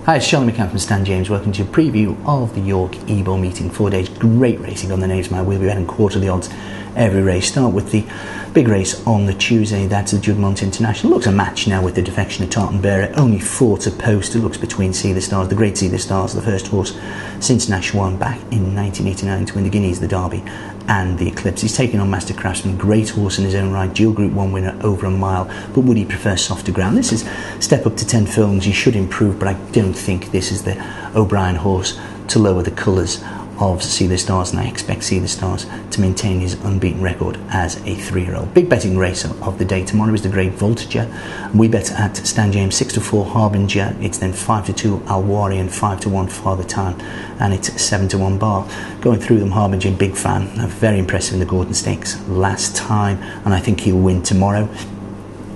Hi, it's Charlie McCann from Stan James. Welcome to a preview of the York Ebor meeting. 4 days, great racing on the names. We'll be betting quarter the odds every race. Start with the big race on the Tuesday. That's the Juddmonte International. Looks a match now with the defection of Tartan Bearer. Only 4 to post. It looks between See the Stars, the great See the Stars, the first horse since Nash won back in 1989 to win the Guineas, the Derby and the Eclipse. He's taking on Master Craftsman, great horse in his own right, dual Group 1 winner over a mile, but would he prefer softer ground? This is step up to 10 furlongs. He should improve, but I don't think this is the O'Brien horse to lower the colours of See the Stars, and I expect See the Stars to maintain his unbeaten record as a 3-year-old. Big betting race of the day tomorrow is the great Voltigeur. We bet at Stan James 6 to 4 Harbinger. It's then 5 to 2 Alwari and 5 to 1 Father Time, and it's 7 to 1 Bar. Going through them, Harbinger, big fan, very impressive in the Gordon Stakes last time, and I think he'll win tomorrow.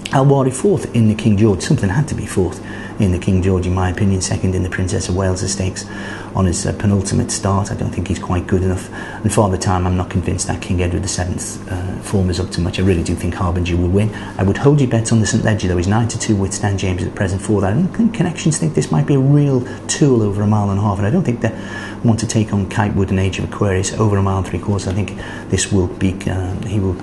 Alwari 4th in the King George. Something had to be 4th in the King George, in my opinion. 2nd in the Princess of Wales Stakes on his penultimate start. I don't think he's quite good enough. And Father Time, I'm not convinced that King Edward VII's form is up to much. I really do think Harbinger will win. I would hold your bets on the St Leger, though. He's 9 to 2 with Stan James at present for that. I don't think Connections think this might be a real tool over a mile and a half, and I don't think they want to take on Kitewood and Age of Aquarius over a mile and 3/4. I think this will be, he will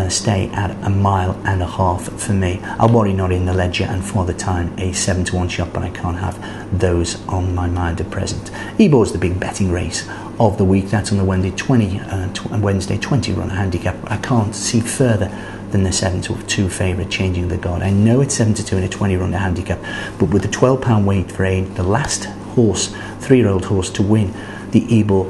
stay at a mile and a half for me. Alwari not in the Ledger, and Father Time a 7 to 1 shot, but I can't have those on my mind at present. Ebor's the big betting race of the week. That's on the Wednesday 20 run handicap. I can't see further than the 7 to 2 favourite changing the guard. I know it's 7 to 2 in a 20 run handicap, but with the £12 weight for age, the last horse, 3-year-old horse to win the Ebor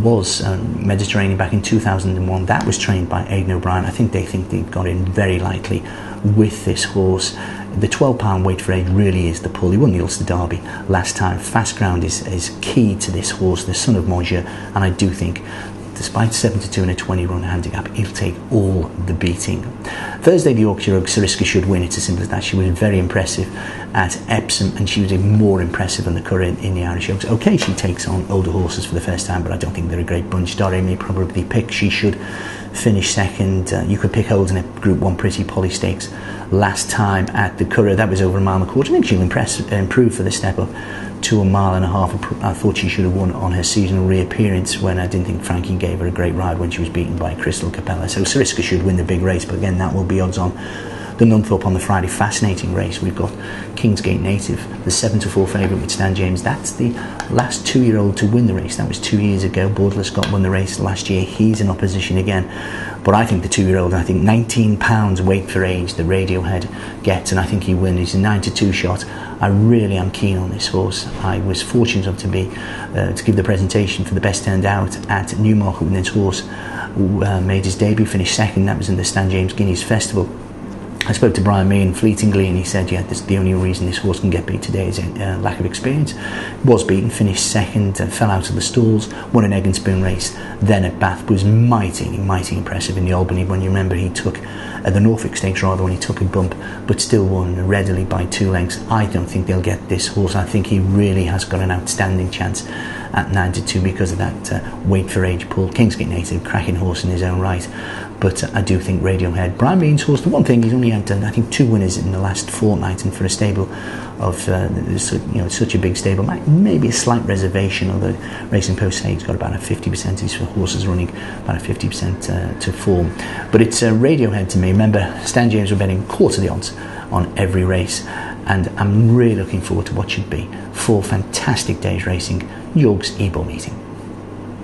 was Mediterranean back in 2001. That was trained by Aidan O'Brien. I think they got in very lightly with this horse. The £12 weight for age really is the pull. He won the Ulster Derby last time. Fast ground is key to this horse, the son of Monsieur, and I do think, despite 7 to 2 in a 20 run handicap, he'll take all the beating. Thursday, the Yorkshire Oak, Sariska should win. It's as simple as that. She was very impressive at Epsom, and she was even more impressive than the current in the Irish Oaks. Okay, she takes on older horses for the first time, but I don't think they're a great bunch. Doré may probably pick. She should finish second. You could pick Holden at Group 1 Pretty Polly Stakes last time at the Curragh. That was over a mile and a quarter. I think she'll improve for the step up to a mile and a half. I thought she should have won on her seasonal reappearance, when I didn't think Frankie gave her a great ride when she was beaten by Crystal Capella. So Sariska should win the big race, but again, that will be odds on. The Nunthorpe on the Friday, fascinating race. We've got Kingsgate Native, the 7 to 4 favourite with Stan James. That's the last 2-year-old to win the race. That was 2 years ago. Borderless Scott won the race last year. He's in opposition again. But I think the 2-year-old, I think £19 weight for age, the Radiohead gets, and I think he wins. He's a 9 to 2 shot. I really am keen on this horse. I was fortunate enough to give the presentation for the best turned out at Newmarket when this horse made his debut, finished second. That was in the Stan James Guineas Festival. I spoke to Brian Meehan fleetingly, and he said, yeah, this, the only reason this horse can get beat today is lack of experience. Was beaten, finished second, fell out of the stalls, won an egg and spoon race, then at Bath, was mighty impressive in the Albany. When you remember, he took the Norfolk Stakes rather, when he took a bump, but still won readily by 2 lengths. I don't think they'll get this horse. I think he really has got an outstanding chance at 9 to 2 because of that weight for age pull. Kingsgate Native, cracking horse in his own right, but I do think Radiohead, Brian Meehan's horse, the one thing, he's only had I think 2 winners in the last fortnight, and for a stable of such a big stable, maybe a slight reservation, although Racing Post say he's got about a 50% for horses running, about a 50% to form. But it's Radiohead to me. Remember, Stan James were betting quarter the odds on every race, and I'm really looking forward to what should be 4 fantastic days racing. York's Ebor meeting.